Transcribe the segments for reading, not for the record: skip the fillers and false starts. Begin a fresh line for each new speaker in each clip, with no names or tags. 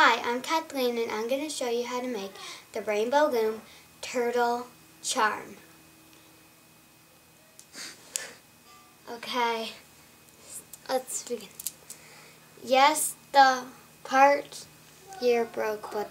Hi, I'm Kathleen and I'm going to show you how to make the Rainbow Loom Turtle Charm. Okay, let's begin. Yes, the part here broke, but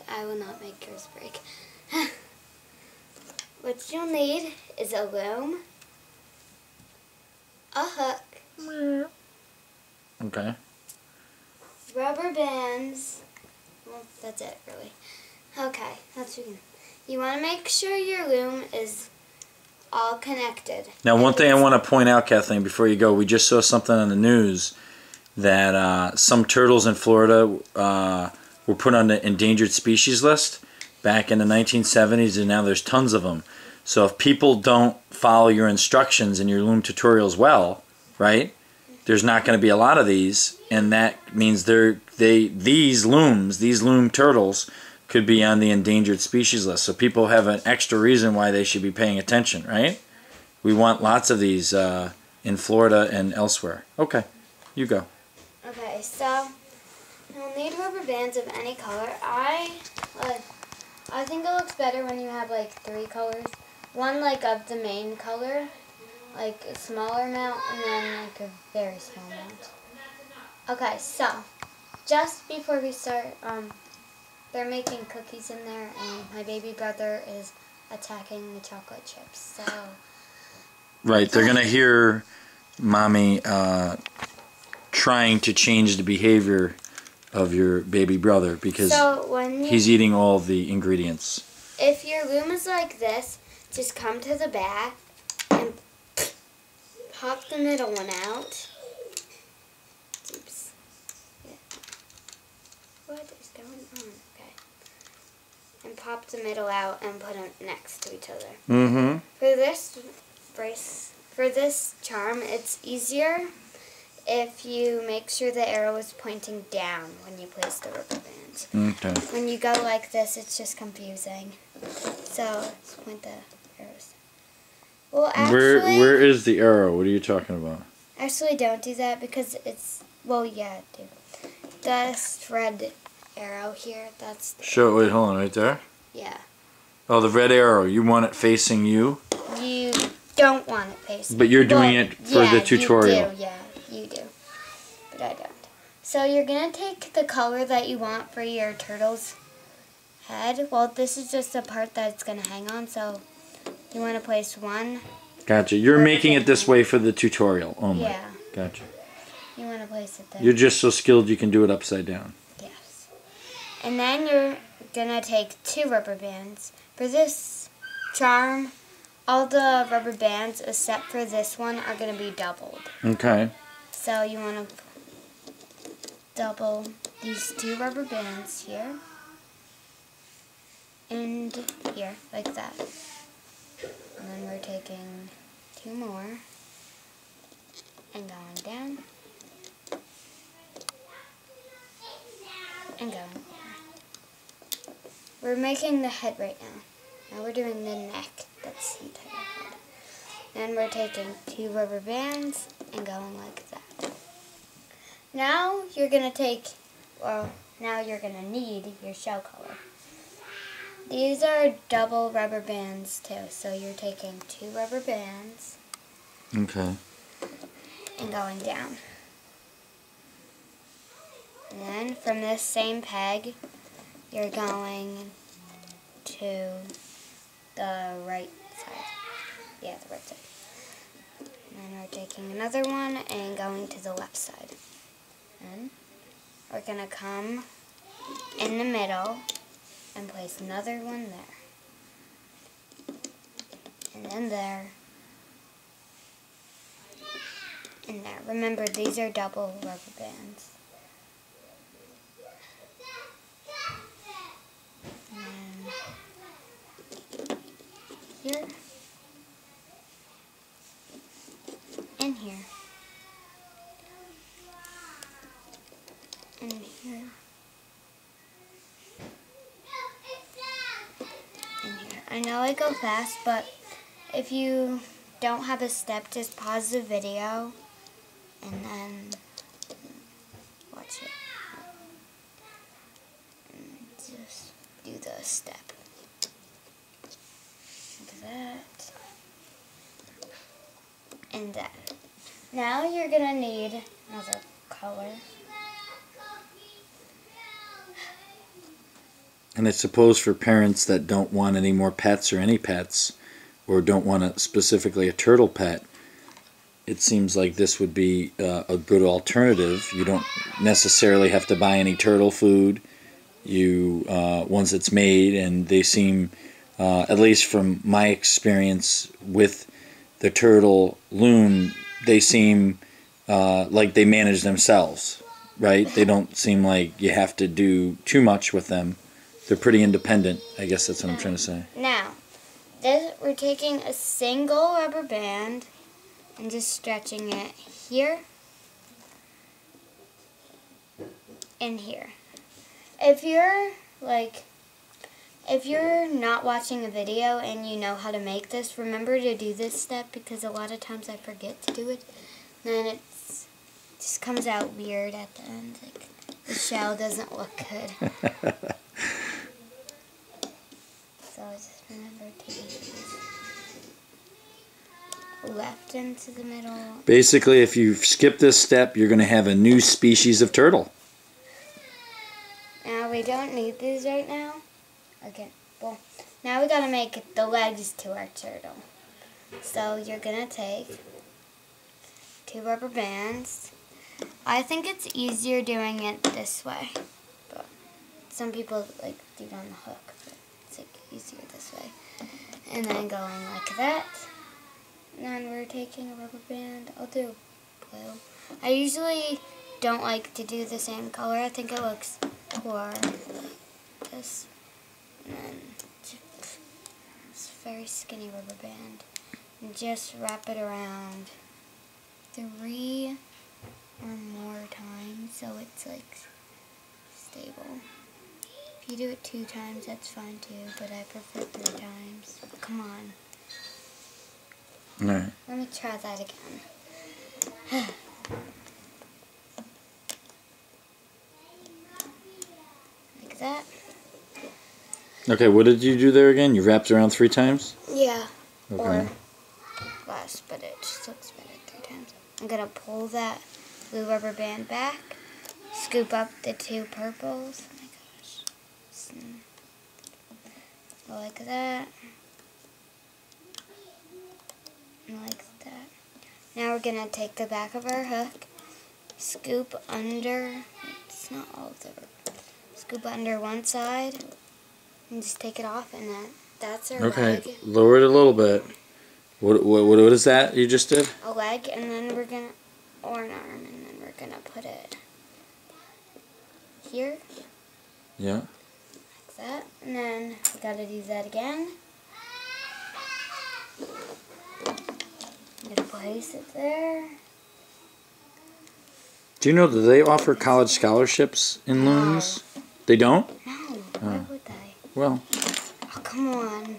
I will not make yours break. What you'll need is a loom, a hook,
okay,
rubber bands. Well, that's it, really. Okay, let's begin. You want to make sure your loom is all connected.
Now, one thing I want to point out, Kathleen, before you go, we just saw something on the news that some turtles in Florida were put on the endangered species list back in the 1970s, and now there's tons of them. So if people don't follow your instructions in your loom tutorials well, right, there's not going to be a lot of these, and that means these loom turtles could be on the endangered species list. So people have an extra reason why they should be paying attention, right? We want lots of these in Florida and elsewhere. Okay, you go.
Okay, so you'll need rubber bands of any color. I think it looks better when you have like 3 colors. One like of the main color, like a smaller amount, and then like a very small amount. Okay, so just before we start, they're making cookies in there, and my baby brother is attacking the chocolate chips. So
right, they're gonna hear mommy trying to change the behavior of your baby brother because he's eating all the ingredients.
If your loom is like this, just come to the back and pop the middle one out. Oops. Yeah. What is going on? Okay. And pop the middle out and put them next to each other.
Mm-hmm.
For this charm, it's easier if you make sure the arrow is pointing down when you place the rubber band.
Okay.
When you go like this, it's just confusing. So let's point the arrows. Well, actually,
where is the arrow? What are you talking about?
Actually, don't do that because it's, well, yeah, do. This red arrow here, that's...
Show, wait, hold on, right there?
Yeah.
Oh, the red arrow. You want it facing you?
You don't want it facing.
But you're doing it for the tutorial.
You do, yeah, you do. But I don't. So you're going to take the color that you want for your turtle's head. Well, this is just the part that it's going to hang on, so you want to place one.
Gotcha. You're making it this way for the tutorial only.
Yeah.
Gotcha.
You want to place it there.
You're just so skilled you can do it upside down.
Yes. And then you're going to take 2 rubber bands. For this charm, all the rubber bands except for this one are going to be doubled.
Okay.
So you want to double these 2 rubber bands here and here, like that. And then we're taking 2 more and going down and going over. We're making the head right now. Now we're doing the neck. That's the entire head. Then we're taking 2 rubber bands and going like that. Now you're going to take, now you're going to need your shell color. These are double rubber bands too, so you're taking 2 rubber bands.
Okay.
And going down. And then from this same peg, you're going to the right side. Yeah, the right side. And then we're taking another one and going to the left side. And we're going to come in the middle and place another one there. And then there. And there. Remember, these are double rubber bands. And then here. And here. And here. And here. I know I go fast, but if you don't have a step, just pause the video and then watch it. this step. That. And that. Now you're going to need another color.
And I suppose for parents that don't want any more pets or any pets, or don't want specifically a turtle pet, it seems like this would be a good alternative. You don't necessarily have to buy any turtle food. Once it's made, and they seem, at least from my experience with the turtle Loom, they seem like they manage themselves, right? They don't seem like you have to do too much with them. They're pretty independent. I guess that's what I'm trying to say.
Now, we're taking a single rubber band and just stretching it here and here. If you're not watching a video and you know how to make this, remember to do this step, because a lot of times I forget to do it. And then it just comes out weird at the end. Like, the shell doesn't look good. So just remember to use left into the middle.
Basically, if you skip this step, you're going to have a new species of turtle.
Now we don't need these right now. Okay, well, now we got to make the legs to our turtle. So you're going to take 2 rubber bands. I think it's easier doing it this way, but some people like do it on the hook, but it's like easier this way. And then going like that. And then we're taking a rubber band. I'll do blue. I usually don't like to do the same color. I think it looks cooler like this. And then this very skinny rubber band. And just wrap it around 3 or more times so it's like stable. If you do it 2 times, that's fine too, but I prefer 3 times. Come on.
Alright.
Let me try that again. Like that.
Okay, what did you do there again? You wrapped around 3 times?
Yeah.
Okay.
Or less, but it just looks better 3 times. I'm going to pull that blue rubber band back, scoop up the 2 purples. Oh my gosh. Go like that. And like that. Now we're going to take the back of our hook, scoop under, it's not all of the, scoop under one side, and just take it off, and that's our leg.
Okay, lower it a little bit. What is that you just did?
A leg, and then we're going to, or an arm, and then we're going to put it here.
Yeah.
Like that. And then we got to do that again. I'm going to place it there.
Do you know that they offer college scholarships in Looms?
No.
They don't?
No, why would they?
Well.
Oh, come on.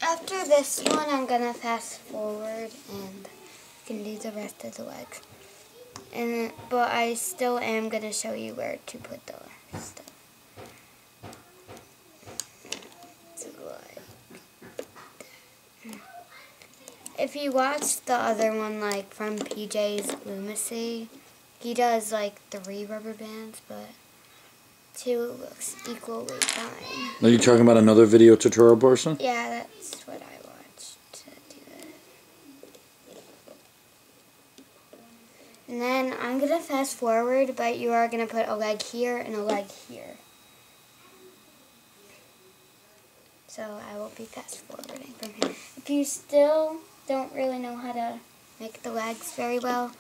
After this one, I'm going to fast forward and can do the rest of the legs. But I still am going to show you where to put the stuff. So if you watch the other one, like from PJ's Lumacy, he does like 3 rubber bands, but 2 looks equally fine.
Are you talking about another video tutorial person?
Yeah, that's what I watched to do that. And then I'm going to fast forward, but you are going to put a leg here and a leg here. So I will be fast forwarding from here. If you still don't really know how to make the legs very well,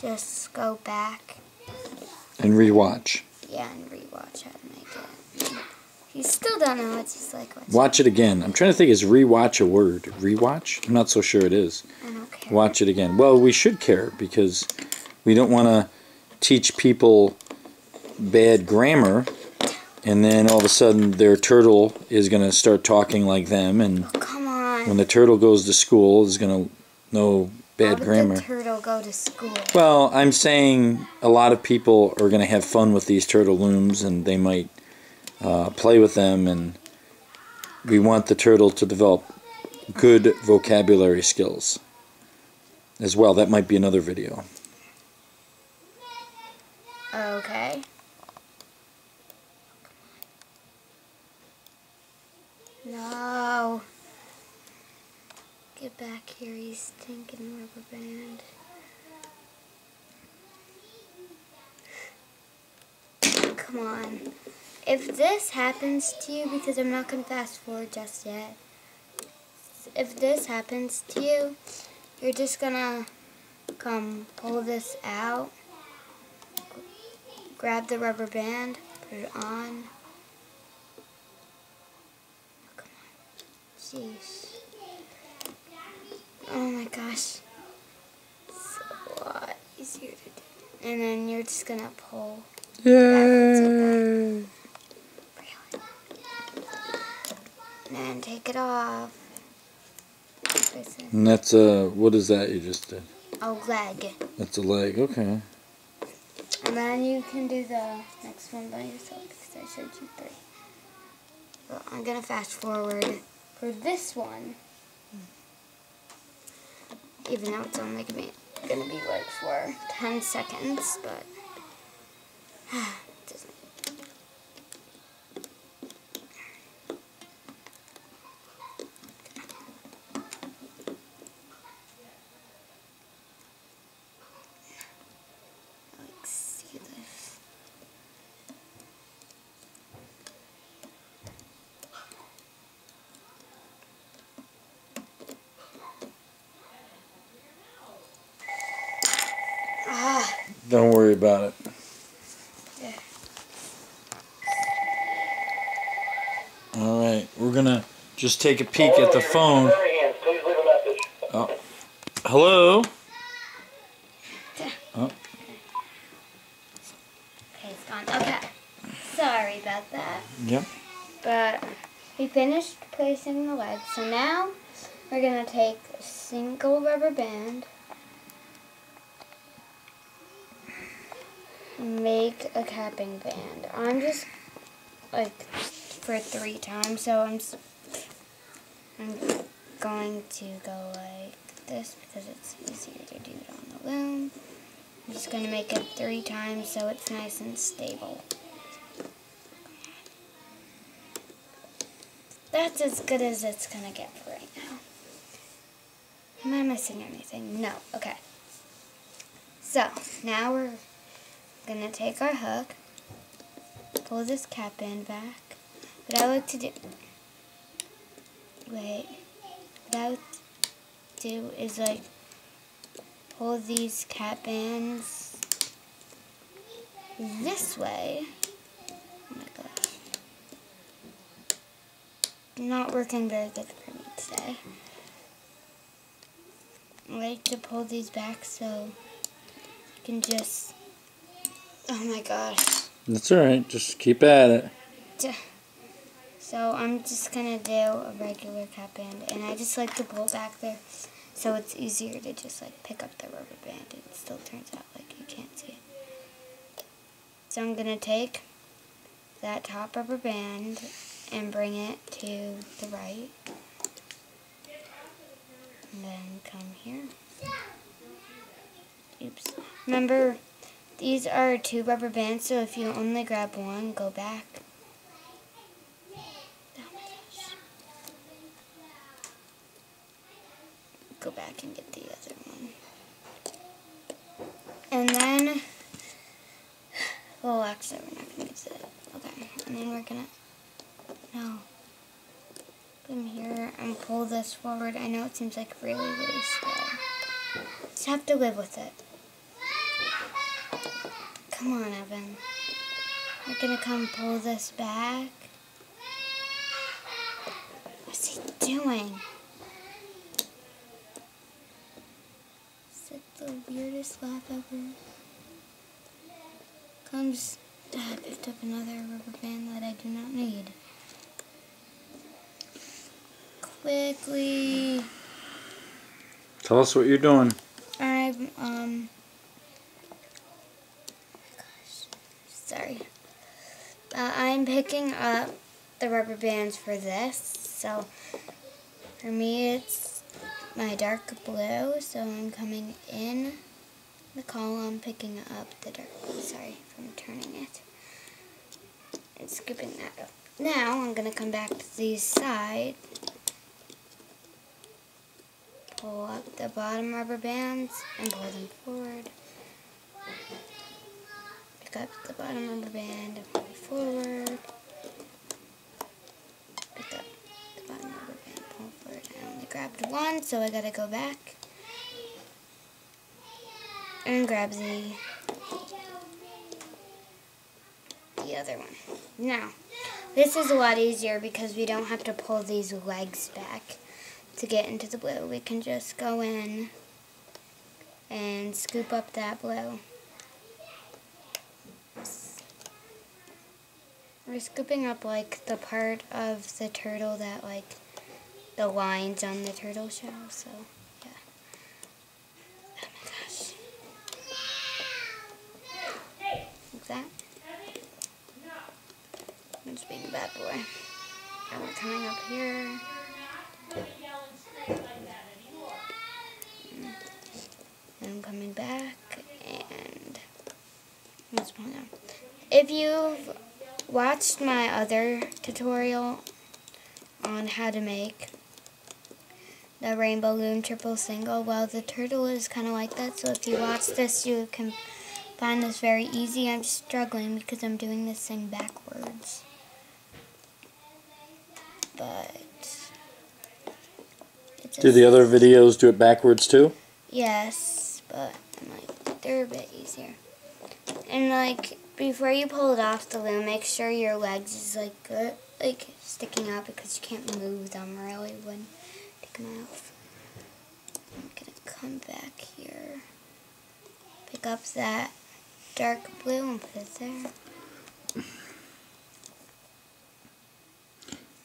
just go back.
And rewatch.
Yeah, and rewatch how to make it. If you still don't know, it's just like...
Watch it again. I'm trying to think, is rewatch a word? Rewatch? I'm not so sure it is.
I don't care.
Watch it again. Well, we should care, because we don't want to teach people bad grammar, and then all of a sudden their turtle is going to start talking like them, and
Oh, come on.
when the turtle goes to school, is going to know bad grammar.
How did the turtle go to school?
Well, I'm saying a lot of people are going to have fun with these turtle looms, and they might play with them, and we want the turtle to develop good vocabulary skills as well. That might be another video.
Okay. No. Get back here, you stinking rubber band. Come on. If this happens to you, because I'm not going to fast forward just yet. If this happens to you, you're just going to come pull this out. Grab the rubber band, put it on. Come on. Jeez. Oh my gosh. It's a lot easier to do. And then you're just gonna pull.
Yay!
And then take it off.
And that's what is that you just did?
A leg.
That's a leg, okay.
And then you can do the next one by yourself because I showed you 3. So I'm gonna fast forward for this one. Even though it's only gonna be like for 10 seconds, but it doesn't. Like, see this.
Don't worry about it.
Yeah.
Alright, we're gonna just take a peek at the phone. Oh. Hello? Oh.
Okay, it's gone. Okay. Sorry about that.
Yep.
But we finished placing the legs, so now we're going to take a single rubber band, make a capping band. I'm just like for 3 times, so I'm going to go like this because it's easier to do it on the loom. I'm just going to make it 3 times so it's nice and stable. That's as good as it's going to get for right now. Am I missing anything? No. Okay. So, now we're going to take our hook, pull this cap band back. What I like to do... Wait. What I like to do is, like, pull these cap bands this way. Oh my gosh. Not working very good for me today. I like to pull these back so you can just... Oh my gosh.
That's alright, just keep at it.
So I'm just going to do a regular cap band, and I just like to pull back there so it's easier to just like pick up the rubber band. It still turns out like you can't see it. So I'm going to take that top rubber band and bring it to the right. And then come here. Oops. Remember, these are 2 rubber bands, so if you only grab one, go back. Oh my gosh. Go back and get the other one. And then, well, actually, we're not going to use it. Okay, and then we're going to, no. Come here and pull this forward. I know it seems like really, really slow. Just have to live with it. Come on, Evan. We're gonna come pull this back. What's he doing? Is it the weirdest laugh ever? Comes, I picked up another rubber band that I do not need. Quickly.
Tell us what you're doing.
Sorry. I'm picking up the rubber bands for this. So for me it's my dark blue, so I'm coming in the column, picking up the dark blue. Sorry from turning it. And scooping that up. Now I'm going to come back to the side, pull up the bottom rubber bands and pull them forward. Pick up the bottom rubber band and pull it forward. Pick up the bottom rubber band, pull it forward. I only grabbed one, so I gotta go back and grab the other one. Now, this is a lot easier because we don't have to pull these legs back to get into the blue. We can just go in and scoop up that blue. We're scooping up like the part of the turtle that like the lines on the turtle shell, so yeah. Oh my gosh. Like that. I'm just being a bad boy. And we're coming up here. And I'm coming back and what's going on? If you've watched my other tutorial on how to make the rainbow loom triple single, well, the turtle is kind of like that, so if you watch this you can find this very easy. I'm struggling because I'm doing this thing backwards. But
Do the other videos do it backwards too?
Yes, but like they're a bit easier. And like before you pull it off the loom, make sure your legs is like good, like sticking out, because you can't move them really when you take them off. I'm gonna come back here, pick up that dark blue and put it there.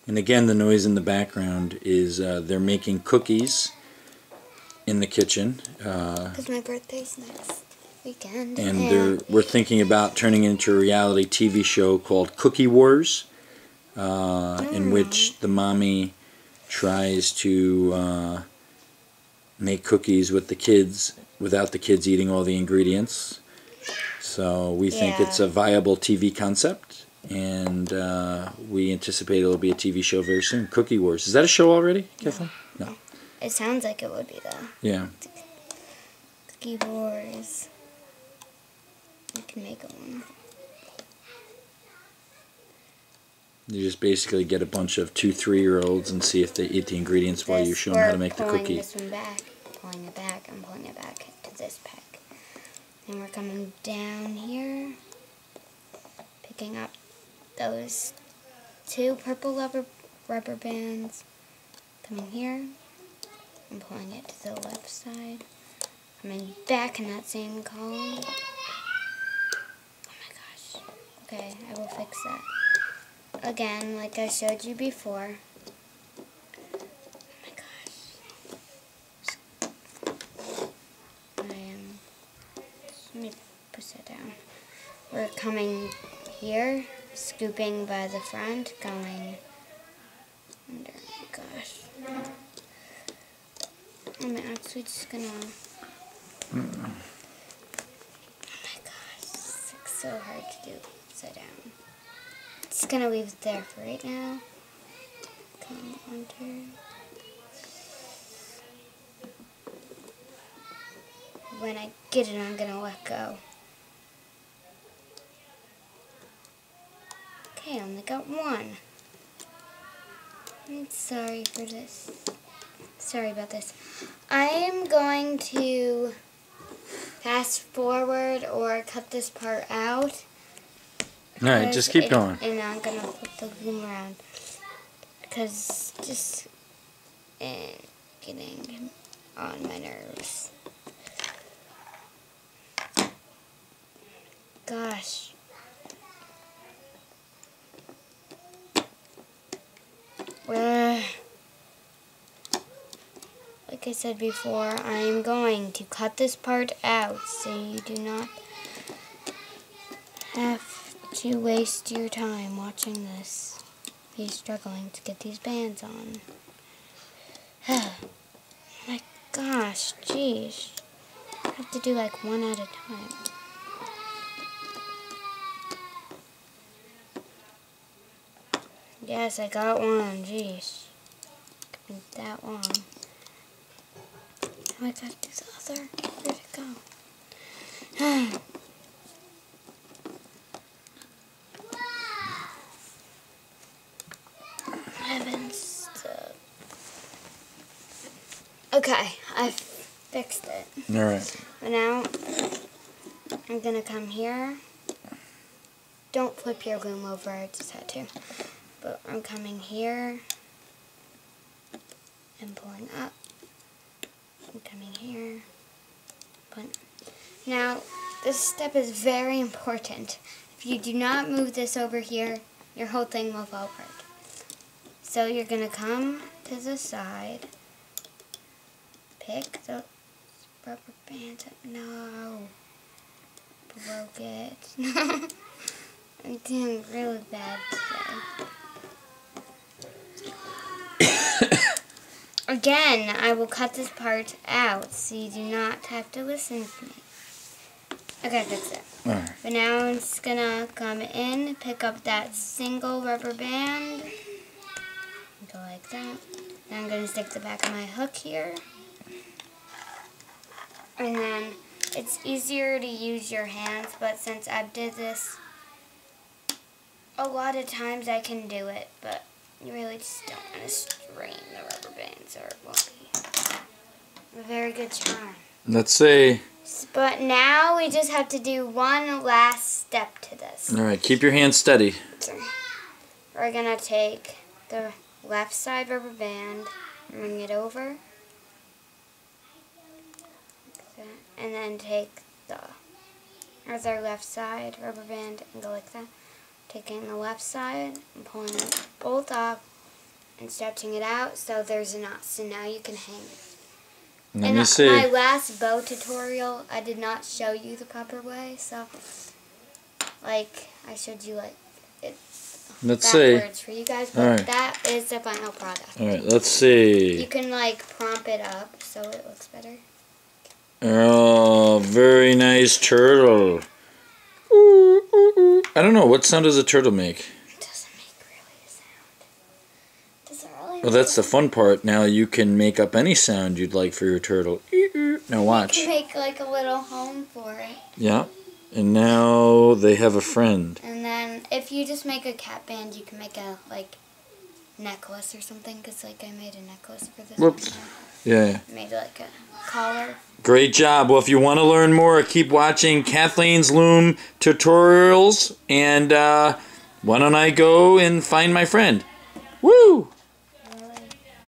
And again, the noise in the background is they're making cookies in the kitchen.
Because my birthday's next weekend.
And we're thinking about turning it into a reality TV show called Cookie Wars, in which the mommy tries to make cookies with the kids without the kids eating all the ingredients. So we think it's a viable TV concept. And we anticipate it'll be a TV show very soon. Cookie Wars. Is that a show already, Kathleen? No.
It sounds like it would be though.
Yeah.
Cookie Wars. You can make one.
You just basically get a bunch of 2-3-year-olds and see if they eat the ingredients while you show them how to make the cookie.
This one back, pulling it back, and pulling it back to this pack. And we're coming down here, picking up those 2 purple rubber bands, coming here and pulling it to the left side, coming back in that same column. Oh my gosh. Okay, I will fix that. Again, like I showed you before. Oh my gosh. Let me push that down. We're coming here, scooping by the front, going under. Oh my gosh. I'm actually just gonna. Oh my gosh, it's like so hard to do upside down. Just gonna leave it there for right now. Come under. When I get it, I'm gonna let go. Okay, I only got one. I'm sorry for this. Sorry about this. I am going to fast forward or cut this part out.
Alright, just keep going.
And I'm going to flip the loom around. Because just getting on my nerves. Gosh. Like I said before, I am going to cut this part out so you do not have to waste your time watching this. He's struggling to get these bands on. My gosh, jeez. I have to do like one at a time. Yes, I got one, jeez. Took me that long. Now I gotta do the other. Where'd it go? Heavens. Okay, I fixed it.
Alright.
But now, I'm gonna come here. Don't flip your loom over, I just had to. But I'm coming here and pulling up. I'm coming here. Now, this step is very important. If you do not move this over here, your whole thing will fall apart. So you're going to come to the side, pick the rubber band up. No. Broke it. I'm doing really bad today. Again, I will cut this part out so you do not have to listen to me. Okay, that's it.
Alright.
But now I'm just gonna come in, pick up that single rubber band, go like that. Then I'm gonna stick the back of my hook here. And then it's easier to use your hands, but since I did this a lot of times I can do it, but you really just don't want to strain the rubber bands or it won't be a very good charm.
Let's see.
But now we just have to do one last step to this.
Alright, keep your hands steady.
So we're going to take the left side rubber band, bring it over, like that, and then take the other left side rubber band and go like that. Taking the left side and pulling it both off and stretching it out so there's a knot. So now you can hang it.
Let me see.
My last bow tutorial, I did not show you the proper way, so like I showed you like it backwards for you guys, but that is the final product.
Alright, let's see.
You can like prop it up so it looks better.
Oh, very nice turtle. Ooh, ooh, ooh. I don't know, what sound does a turtle make?
It doesn't make really a sound. Does it really?
Well, that's the fun part. Now you can make up any sound you'd like for your turtle. Now watch.
You can make like a little home for it.
Yeah. And now they have a friend.
And then if you just make a cat band, you can make a like necklace or something. Because like I made a necklace for this.
Whoops.
One.
Yeah.
Made like a collar.
Great job. Well, if you want to learn more, keep watching Kathleen's Loom tutorials. And why don't I go and find my friend? Woo!